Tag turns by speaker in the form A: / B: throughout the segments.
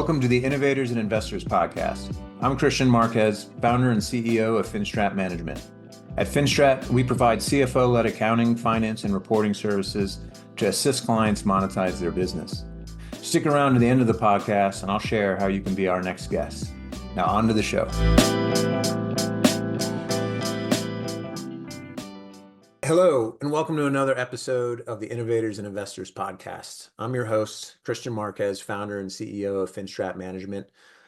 A: Welcome to the Innovators and Investors podcast. I'm Kristian Marquez, founder and CEO of Finstrat Management. At Finstrat, we provide CFO-led accounting, finance, and reporting services to assist clients monetize their business. Stick around to the end of the podcast and I'll share how you can be our next guest. Now on to the show. Hello, and welcome to another episode of the Innovators and Investors podcast. I'm your host, Kristian Marquez, founder and CEO of Finstrat Management.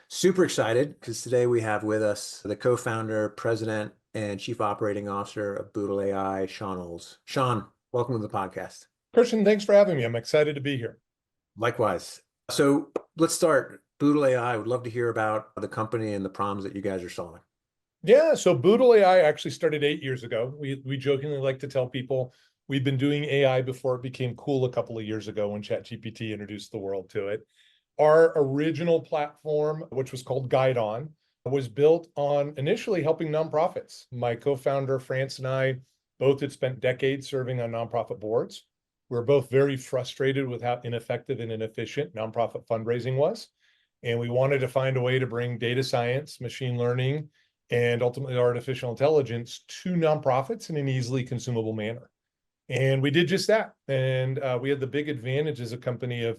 A: Super excited because today we have with us the co-founder, president, and chief operating officer of boodleAI, Shawn Olds. Shawn, welcome to the podcast.
B: Kristian, thanks for having me. I'm excited to be here.
A: Likewise. So let's start. boodleAI, I would love to hear about the company and the problems that you guys are solving.
B: Yeah, so boodleAI actually started 8 years ago. We jokingly like to tell people we've been doing AI before it became cool a couple of years ago when ChatGPT introduced the world to it. Our original platform, which was called GuideOn, was built on initially helping nonprofits. My co-founder, France, and I both had spent decades serving on nonprofit boards. We're both very frustrated with how ineffective and inefficient nonprofit fundraising was. And we wanted to find a way to bring data science, machine learning, and ultimately artificial intelligence to nonprofits in an easily consumable manner. And we did just that. And we had the big advantage as a company of,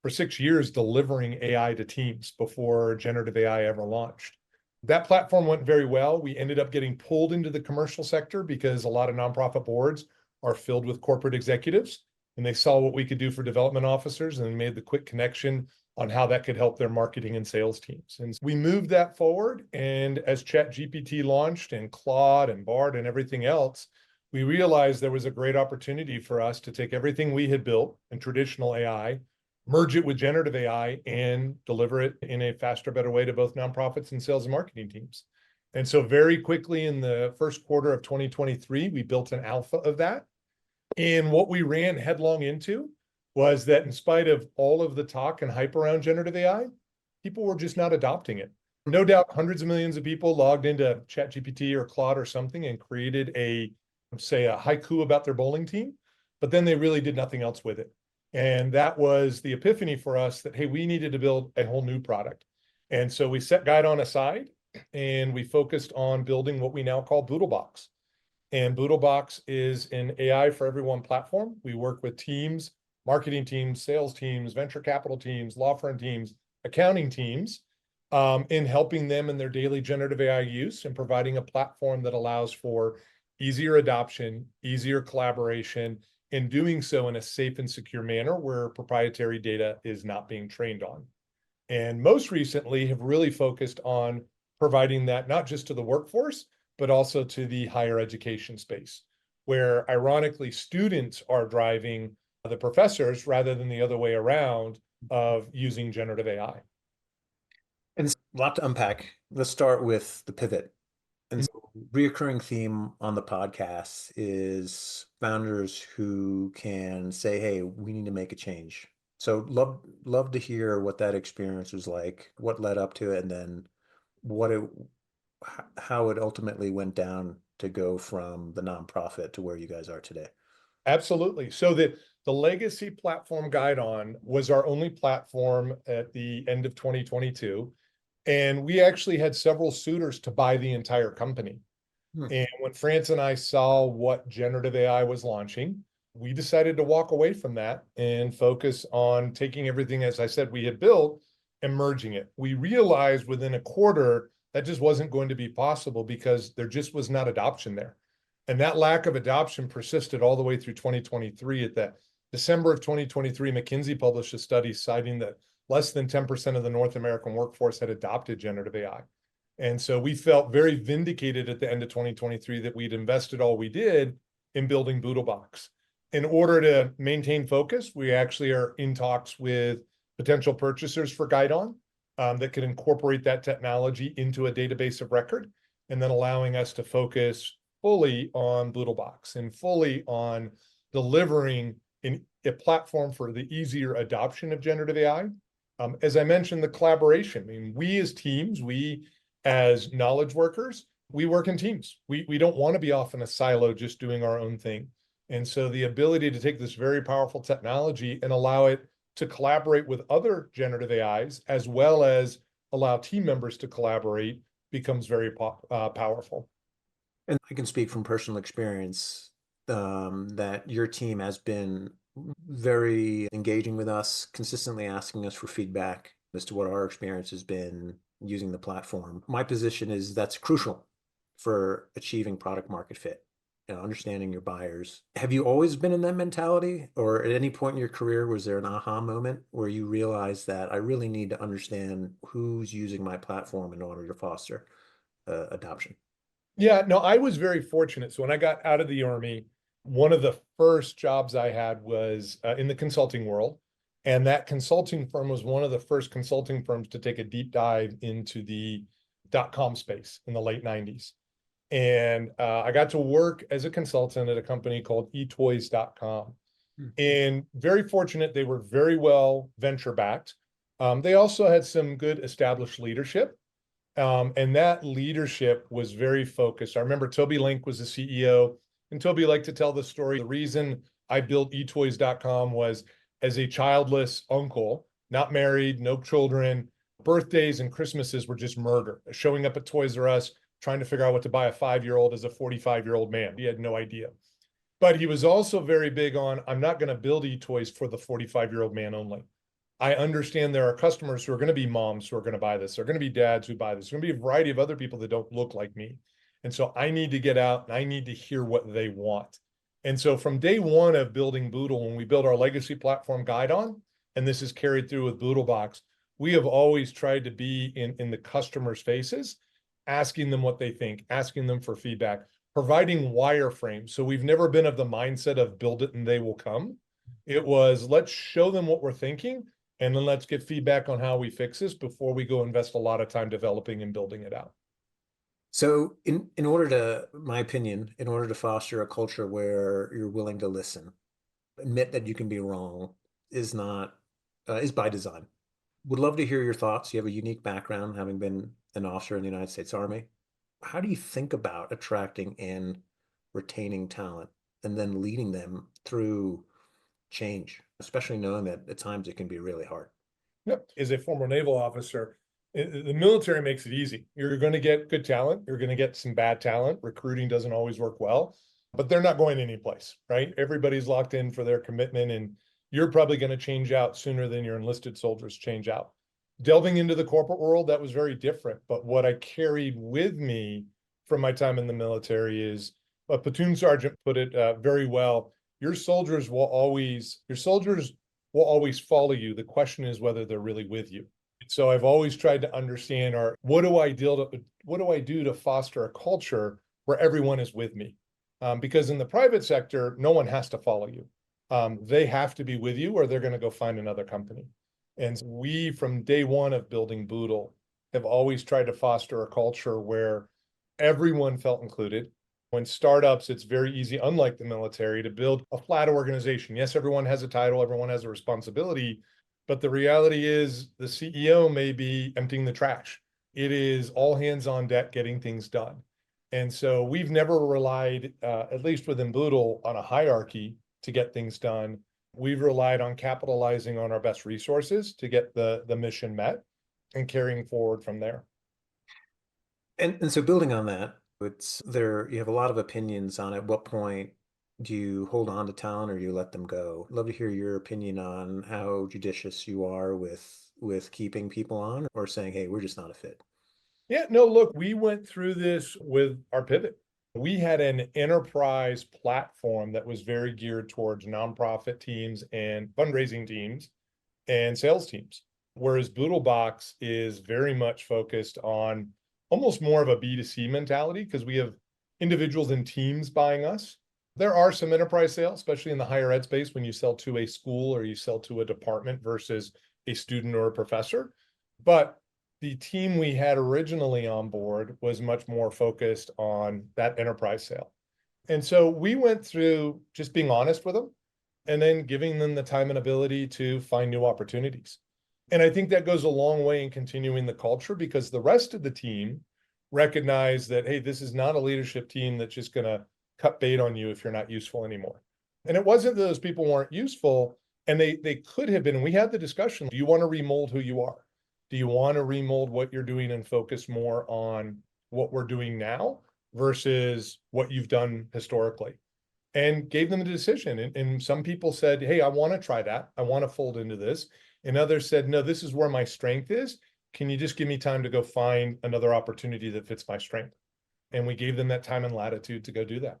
B: for 6 years, delivering AI to teams before generative AI ever launched. That platform went very well. We ended up getting pulled into the commercial sector because a lot of nonprofit boards are filled with corporate executives, and they saw what we could do for development officers and made the quick connection on how that could help their marketing and sales teams. And we moved that forward. And as ChatGPT launched and Claude and Bard and everything else, we realized there was a great opportunity for us to take everything we had built in traditional AI, merge it with generative AI, and deliver it in a faster, better way to both nonprofits and sales and marketing teams. And so very quickly in the first quarter of 2023, we built an alpha of that. And what we ran headlong into was that in spite of all of the talk and hype around generative AI, people were just not adopting it. No doubt hundreds of millions of people logged into ChatGPT or Claude or something and created a haiku about their bowling team, but then they really did nothing else with it. And that was the epiphany for us that, hey, we needed to build a whole new product. And so we set GuideOn aside and we focused on building what we now call BoodleBox. And BoodleBox is an AI for everyone platform. We work with teams, marketing teams, sales teams, venture capital teams, law firm teams, accounting teams, in helping them in their daily generative AI use and providing a platform that allows for easier adoption, easier collaboration, and doing so in a safe and secure manner where proprietary data is not being trained on. And most recently have really focused on providing that not just to the workforce, but also to the higher education space, where ironically students are driving the professors rather than the other way around of using generative AI.
A: And it's a lot to unpack. Let's start with the pivot. And so reoccurring theme on the podcast is founders who can say, hey, we need to make a change. So love to hear what that experience was like, what led up to it, and then how it ultimately went down to go from the nonprofit to where you guys are today.
B: Absolutely. So the legacy platform GuideOn was our only platform at the end of 2022. And we actually had several suitors to buy the entire company. And when France and I saw what generative AI was launching, we decided to walk away from that and focus on taking everything, as I said, we had built and merging it. We realized within a quarter that just wasn't going to be possible because there just was not adoption there. And that lack of adoption persisted all the way through 2023. At the December of 2023, McKinsey published a study citing that less than 10% of the North American workforce had adopted generative AI. And so we felt very vindicated at the end of 2023 that we'd invested all we did in building BoodleBox. In order to maintain focus, we actually are in talks with potential purchasers for GuideOn that could incorporate that technology into a database of record, and then allowing us to focus fully on BoodleBox and fully on delivering a platform for the easier adoption of generative AI. As I mentioned, the collaboration. I mean, we as teams, we as knowledge workers, we work in teams. We don't want to be off in a silo just doing our own thing. And so the ability to take this very powerful technology and allow it to collaborate with other generative AIs, as well as allow team members to collaborate, becomes very powerful.
A: And I can speak from personal experience that your team has been very engaging with us, consistently asking us for feedback as to what our experience has been using the platform. My position is that's crucial for achieving product market fit, understanding your buyers. Have you always been in that mentality, or at any point in your career, was there an aha moment where you realized that I really need to understand who's using my platform in order to foster adoption?
B: Yeah, no, I was very fortunate. So when I got out of the Army, one of the first jobs I had was in the consulting world. And that consulting firm was one of the first consulting firms to take a deep dive into the .com space in the late 90s. And I got to work as a consultant at a company called etoys.com. And very fortunate, they were very well venture backed. They also had some good established leadership. And that leadership was very focused. I remember Toby Link was the CEO, and Toby liked to tell the story. The reason I built etoys.com was as a childless uncle, not married, no children, birthdays and Christmases were just murder. Showing up at Toys R Us, trying to figure out what to buy a 5-year-old as a 45-year-old man. He had no idea. But he was also very big on, I'm not going to build eToys for the 45-year-old man only. I understand there are customers who are going to be moms who are going to buy this. There are going to be dads who buy this. There's going to be a variety of other people that don't look like me. And so I need to get out and I need to hear what they want. And so from day one of building Boodle, when we built our legacy platform Guidon, and this is carried through with BoodleBox, we have always tried to be in the customer's faces, asking them what they think, asking them for feedback, providing wireframes. So we've never been of the mindset of build it and they will come. It was, let's show them what we're thinking, and then let's get feedback on how we fix this before we go invest a lot of time developing and building it out.
A: So in order to, my opinion, in order to foster a culture where you're willing to listen, admit that you can be wrong is not, is by design. Would love to hear your thoughts. You have a unique background, having been an officer in the United States Army. How do you think about attracting and retaining talent and then leading them through change, especially knowing that at times it can be really hard?
B: Yep. As a former naval officer, the military makes it easy. You're going to get good talent. You're going to get some bad talent. Recruiting doesn't always work well, but they're not going anyplace, right? Everybody's locked in for their commitment, and you're probably going to change out sooner than your enlisted soldiers change out. Delving into the corporate world, that was very different. But what I carried with me from my time in the military is a platoon sergeant put it very well. Your soldiers will always follow you. The question is whether they're really with you. So I've always tried to understand, what do I do to foster a culture where everyone is with me? Because in the private sector, no one has to follow you. They have to be with you, or they're going to go find another company. And we, from day one of building Boodle, have always tried to foster a culture where everyone felt included. When startups, it's very easy, unlike the military, to build a flat organization. Yes, everyone has a title, everyone has a responsibility, but the reality is the CEO may be emptying the trash. It is all hands on deck getting things done. And so we've never relied, at least within Boodle, on a hierarchy to get things done. We've relied on capitalizing on our best resources to get the mission met and carrying forward from there.
A: And so building on that, it's there, you have a lot of opinions on at what point do you hold on to talent or you let them go? Love to hear your opinion on how judicious you are with keeping people on or saying, hey, we're just not a fit.
B: Yeah, no, look, we went through this with our pivot. We had an enterprise platform that was very geared towards nonprofit teams and fundraising teams and sales teams, whereas BoodleBox is very much focused on almost more of a B2C mentality because we have individuals and teams buying us. There are some enterprise sales, especially in the higher ed space, when you sell to a school or you sell to a department versus a student or a professor. But the team we had originally on board was much more focused on that enterprise sale. And so we went through just being honest with them and then giving them the time and ability to find new opportunities. And I think that goes a long way in continuing the culture because the rest of the team recognize that, hey, this is not a leadership team that's just going to cut bait on you if you're not useful anymore. And it wasn't that those people weren't useful. And they could have been, and we had the discussion, do you want to remold who you are? Do you want to remold what you're doing and focus more on what we're doing now versus what you've done historically? And gave them the decision. And some people said, hey, I want to try that. I want to fold into this. And others said, no, this is where my strength is. Can you just give me time to go find another opportunity that fits my strength? And we gave them that time and latitude to go do that.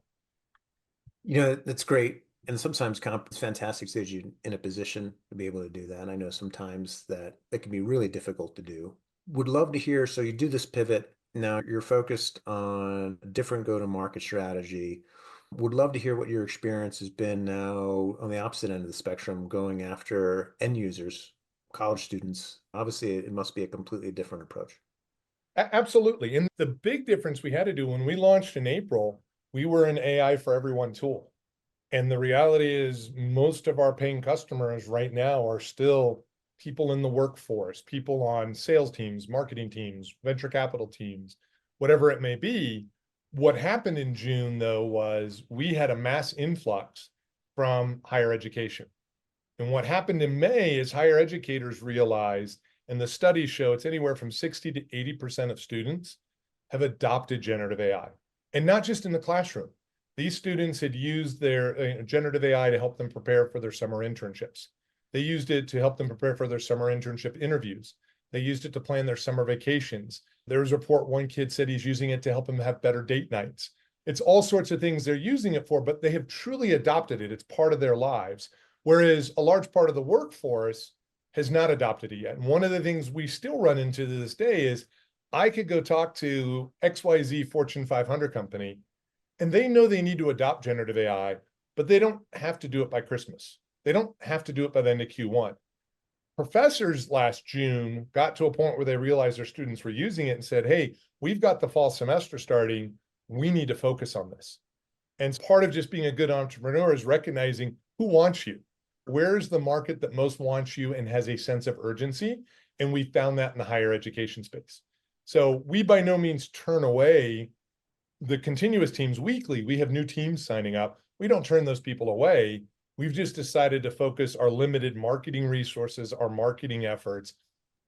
A: That's great. And sometimes it's fantastic to you in a position to be able to do that. And I know sometimes that it can be really difficult to do. Would love to hear. So you do this pivot. Now you're focused on a different go-to-market strategy. Would love to hear what your experience has been now on the opposite end of the spectrum, going after end users, college students. Obviously, it must be a completely different approach.
B: Absolutely. And the big difference we had to do when we launched in April, we were an AI for everyone tool. And the reality is most of our paying customers right now are still people in the workforce, people on sales teams, marketing teams, venture capital teams, whatever it may be. What happened in June, though, was we had a mass influx from higher education. And what happened in May is higher educators realized, and the studies show it's anywhere from 60 to 80% of students have adopted generative AI. And not just in the classroom. These students had used their generative AI to help them prepare for their summer internships. They used it to help them prepare for their summer internship interviews. They used it to plan their summer vacations. There was a report, one kid said he's using it to help him have better date nights. It's all sorts of things they're using it for, but they have truly adopted it. It's part of their lives. Whereas a large part of the workforce has not adopted it yet. And one of the things we still run into to this day is I could go talk to XYZ Fortune 500 company, and they know they need to adopt generative AI, but they don't have to do it by Christmas. They don't have to do it by the end of Q1. Professors last June got to a point where they realized their students were using it and said, hey, we've got the fall semester starting. We need to focus on this. And part of just being a good entrepreneur is recognizing who wants you. Where's the market that most wants you and has a sense of urgency? And we found that in the higher education space. So we by no means turn away the continuous teams weekly. We have new teams signing up. We don't turn those people away. We've just decided to focus our limited marketing resources, our marketing efforts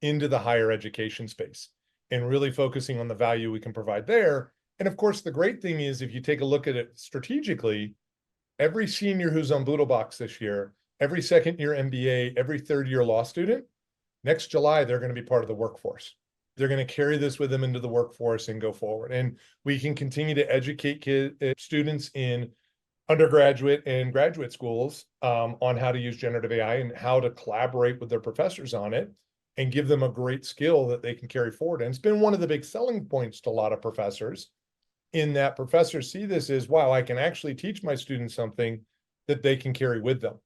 B: into the higher education space and really focusing on the value we can provide there. And of course, the great thing is if you take a look at it strategically, every senior who's on BoodleBox this year, every second year MBA, every third year law student, next July, they're going to be part of the workforce. They're going to carry this with them into the workforce and go forward. And we can continue to educate students in undergraduate and graduate schools on how to use generative AI and how to collaborate with their professors on it and give them a great skill that they can carry forward. And it's been one of the big selling points to a lot of professors in that professors see this as, wow, I can actually teach my students something that they can carry with them.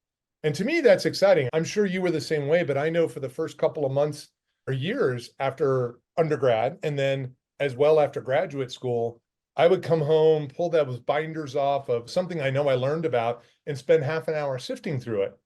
B: And to me, that's exciting. I'm sure you were the same way, but I know for the first couple of months or years after undergrad, and then as well after graduate school, I would come home, pull those binders off of something I know I learned about and spend half an hour sifting through it.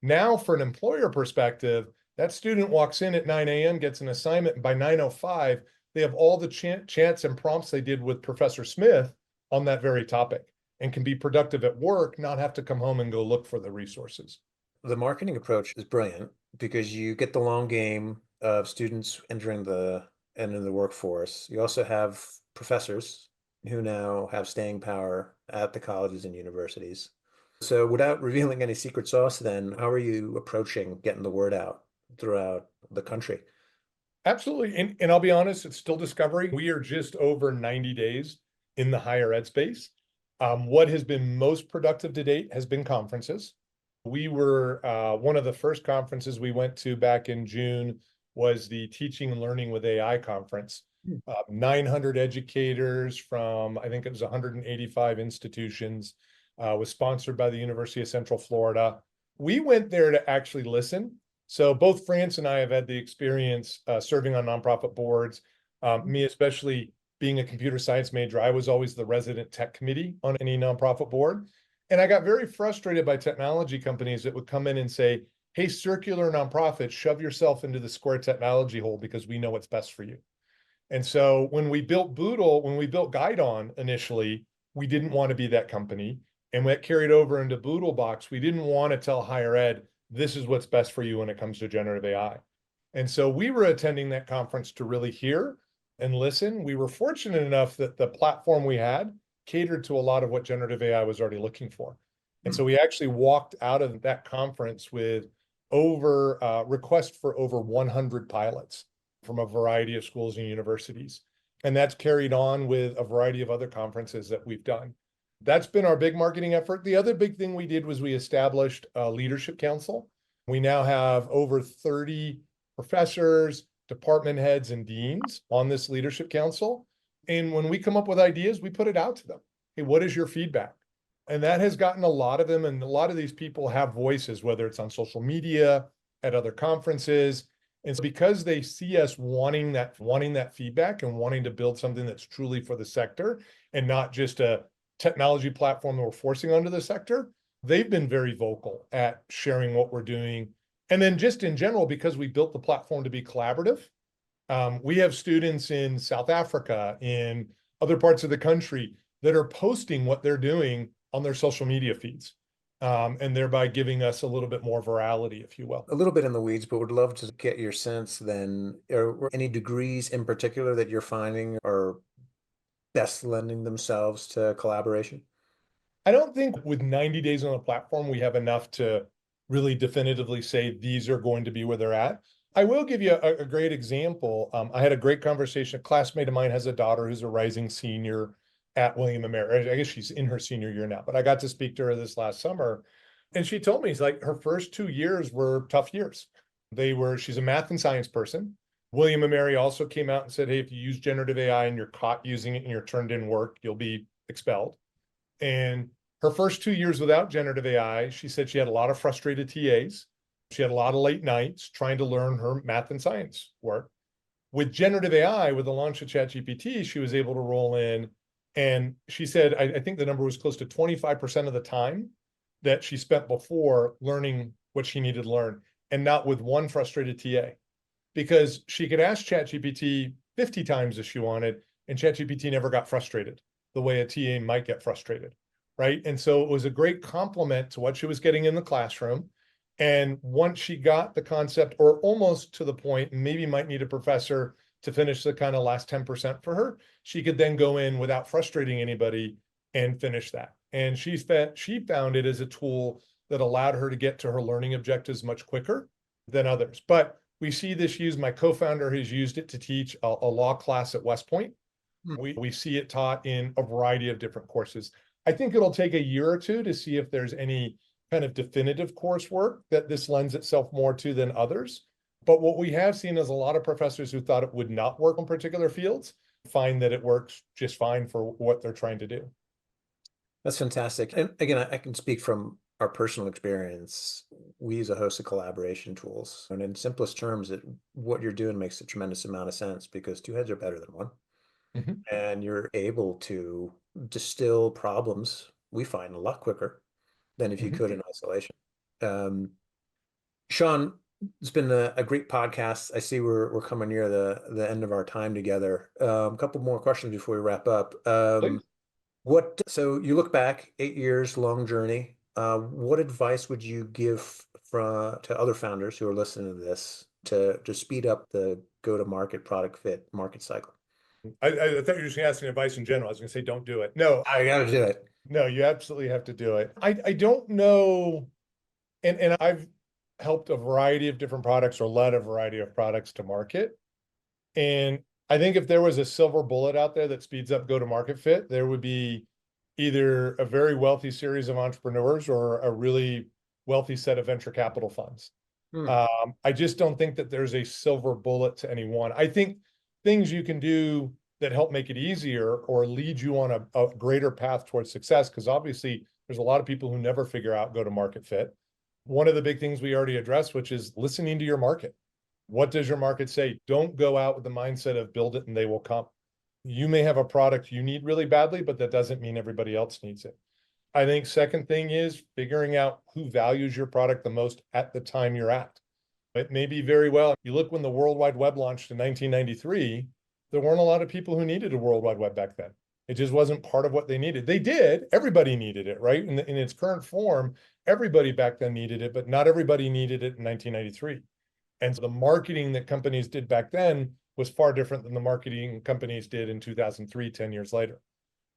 B: Now, for an employer perspective, that student walks in at 9 a.m., gets an assignment, and by 9:05, they have all the chats and prompts they did with Professor Smith on that very topic and can be productive at work, not have to come home and go look for the resources.
A: The marketing approach is brilliant because you get the long game of students entering the workforce. You also have professors who now have staying power at the colleges and universities. So without revealing any secret sauce, then how are you approaching getting the word out throughout the country?
B: Absolutely. And I'll be honest, it's still discovery. We are just over 90 days in the higher ed space. What has been most productive to date has been conferences. We were one of the first conferences we went to back in June was the Teaching and Learning with AI conference. 900 educators from, I think it was 185 institutions, was sponsored by the University of Central Florida. We went there to actually listen. So both France and I have had the experience serving on nonprofit boards. Me especially being a computer science major, I was always the resident tech committee on any nonprofit board. And I got very frustrated by technology companies that would come in and say, hey, circular nonprofits, shove yourself into the square technology hole because we know what's best for you. And so when we built when we built Guidon initially, we didn't want to be that company. And when it carried over into BoodleBox, we didn't want to tell higher ed, this is what's best for you when it comes to generative AI. And so we were attending that conference to really hear and listen. We were fortunate enough that the platform we had catered to a lot of what generative AI was already looking for. And so we actually walked out of that conference with requests for over 100 pilots from a variety of schools and universities. And that's carried on with a variety of other conferences that we've done. That's been our big marketing effort. The other big thing we did was we established a leadership council. We now have over 30 professors, department heads, and deans on this leadership council. And when we come up with ideas, we put it out to them. Hey, what is your feedback? And that has gotten a lot of them. And a lot of these people have voices, whether it's on social media, at other conferences. And so because they see us wanting that feedback and wanting to build something that's truly for the sector and not just a technology platform that we're forcing onto the sector, they've been very vocal at sharing what we're doing. And then just in general, because we built the platform to be collaborative, we have students in South Africa, in other parts of the country that are posting what they're doing on their social media feeds, and thereby giving us a little bit more virality, if you will.
A: A little bit in the weeds, but would love to get your sense then. Are any degrees in particular that you're finding are best lending themselves to collaboration?
B: I don't think with 90 days on the platform, we have enough to really definitively say these are going to be where they're at. I will give you a great example. I had a great conversation. A classmate of mine has a daughter who's a rising senior at William & Mary. I guess she's in her senior year now, but I got to speak to her this last summer. And she told me, it's like her first 2 years were tough years. She's a math and science person. William & Mary also came out and said, hey, if you use generative AI and you're caught using it and you're turned in work, you'll be expelled. And her first 2 years without generative AI, she said she had a lot of frustrated TAs. She had a lot of late nights trying to learn her math and science work. With generative AI, with the launch of ChatGPT, she was able to roll in. And she said, I think the number was close to 25% of the time that she spent before learning what she needed to learn, and not with one frustrated TA. Because she could ask ChatGPT 50 times if she wanted, and ChatGPT never got frustrated the way a TA might get frustrated, right? And so it was a great complement to what she was getting in the classroom. And once she got the concept, or almost to the point, maybe might need a professor to finish the kind of last 10% for her, she could then go in without frustrating anybody and finish that. And she found it as a tool that allowed her to get to her learning objectives much quicker than others. But we see this used, my co-founder has used it to teach a law class at West Point. We see it taught in a variety of different courses. I think it'll take a year or two to see if there's any kind of definitive coursework that this lends itself more to than others. But what we have seen is a lot of professors who thought it would not work on particular fields find that it works just fine for what they're trying to do.
A: That's fantastic. And again, I can speak from our personal experience. We use a host of collaboration tools. And in simplest terms, what you're doing makes a tremendous amount of sense because two heads are better than one. And you're able to distill problems, we find, a lot quicker than if you could in isolation. Shawn, it's been a great podcast. I see we're coming near the end of our time together. A couple more questions before we wrap up. So you look back, 8 years, long journey. What advice would you give to other founders who are listening to this to speed up the go-to-market product fit market cycle?
B: I thought you were just going to ask me advice in general. I was going to say, don't do it. No,
A: I got to do it.
B: No, you absolutely have to do it. I don't know. And I've helped a variety of different products or led a variety of products to market. And I think if there was a silver bullet out there that speeds up go-to-market fit, there would be either a very wealthy series of entrepreneurs or a really wealthy set of venture capital funds. I just don't think that there's a silver bullet to any one. I think things you can do that help make it easier or lead you on a greater path towards success, because obviously there's a lot of people who never figure out go-to-market fit. One of the big things we already addressed, which is listening to your market. What does your market say? Don't go out with the mindset of build it and they will come. You may have a product you need really badly, but that doesn't mean everybody else needs it. I think second thing is figuring out who values your product the most at the time you're at. It may be very well. You look when the World Wide Web launched in 1993, there weren't a lot of people who needed a World Wide Web back then. It just wasn't part of what they needed. They did. Everybody needed it, right? In its current form, everybody back then needed it, but not everybody needed it in 1993. And so the marketing that companies did back then was far different than the marketing companies did in 2003, 10 years later.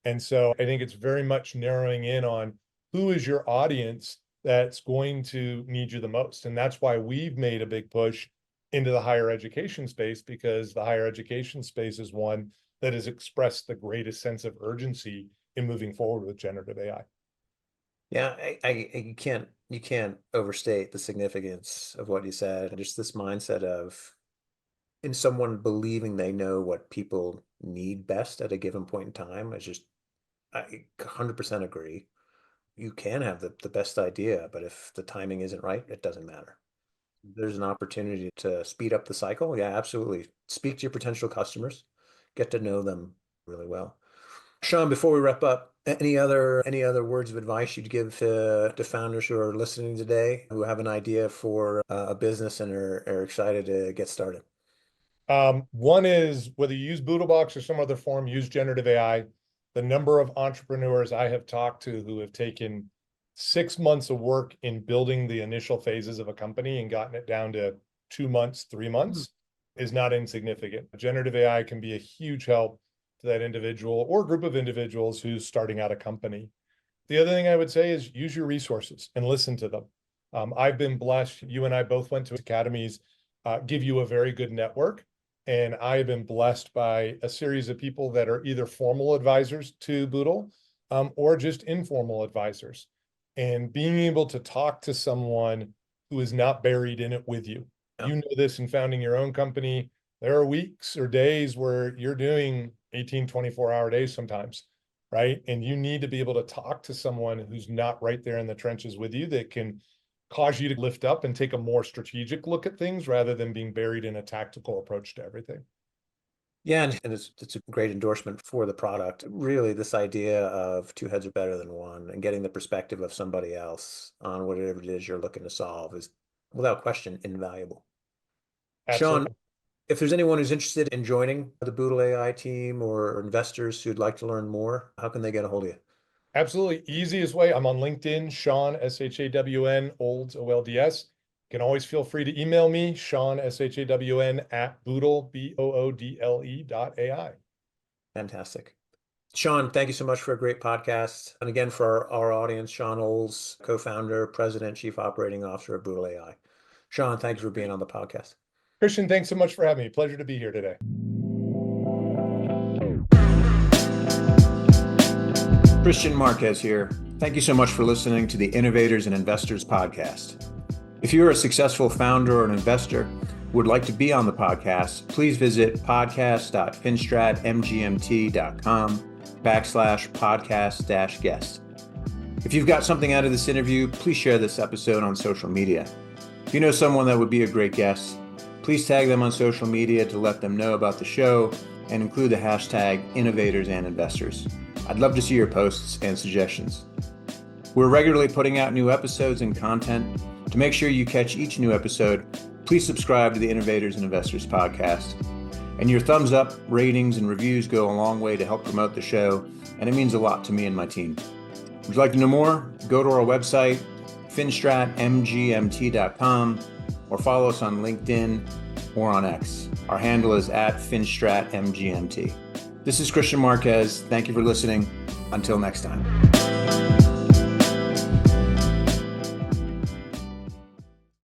B: And so I think it's very much narrowing in on who is your audience that's going to need you the most. And that's why we've made a big push into the higher education space, because the higher education space is one that has expressed the greatest sense of urgency in moving forward with generative AI.
A: Yeah, you can't overstate the significance of what you said. Just this mindset of in someone believing they know what people need best at a given point in time. I 100% agree. You can have the best idea, but if the timing isn't right, it doesn't matter. There's an opportunity to speed up the cycle. Yeah, absolutely. Speak to your potential customers, get to know them really well. Shawn, before we wrap up, any other words of advice you'd give to founders who are listening today, who have an idea for a business and are excited to get started?
B: One is, whether you use BoodleBox or some other form, use generative AI. The number of entrepreneurs I have talked to who have taken 6 months of work in building the initial phases of a company and gotten it down to 2 months, 3 months is not insignificant. Generative AI can be a huge help to that individual or group of individuals who's starting out a company. The other thing I would say is use your resources and listen to them. I've been blessed. You and I both went to academies, give you a very good network. And I have been blessed by a series of people that are either formal advisors to Boodle or just informal advisors. And being able to talk to someone who is not buried in it with you.
A: Yeah.
B: You know this in founding your own company. There are weeks or days where you're doing 18, 24-hour days sometimes, right? And you need to be able to talk to someone who's not right there in the trenches with you, that can cause you to lift up and take a more strategic look at things rather than being buried in a tactical approach to everything.
A: Yeah, and it's a great endorsement for the product. Really, this idea of two heads are better than one and getting the perspective of somebody else on whatever it is you're looking to solve is, without question, invaluable. Shawn,
B: Absolutely.
A: if there's anyone who's interested in joining the Boodle AI team or investors who'd like to learn more, how can they get a hold of you?
B: Absolutely. Easiest way. I'm on LinkedIn, Shawn, Shawn, Olds, Olds. You can always feel free to email me, Shawn, Shawn, at Boodle, BOODLE.ai.
A: Fantastic. Shawn, thank you so much for a great podcast. And again, for our audience, Shawn Olds, co-founder, president, chief operating officer of Boodle AI. Shawn, thank you for being on the podcast.
B: Kristian, thanks so much for having me. Pleasure to be here today.
A: Kristian Marquez here. Thank you so much for listening to the Innovators and Investors podcast. If you're a successful founder or an investor who would like to be on the podcast, please visit podcast.finstratmgmt.com/podcast-guest. If you've got something out of this interview, please share this episode on social media. If you know someone that would be a great guest, please tag them on social media to let them know about the show and include the hashtag Innovators and Investors. I'd love to see your posts and suggestions. We're regularly putting out new episodes and content. To make sure you catch each new episode, please subscribe to the Innovators and Investors podcast. And your thumbs up, ratings, and reviews go a long way to help promote the show, and it means a lot to me and my team. Would you like to know more? Go to our website, finstratmgmt.com, or follow us on LinkedIn or on X. Our handle is @finstratmgmt. This is Kristian Marquez. Thank you for listening. Until next time.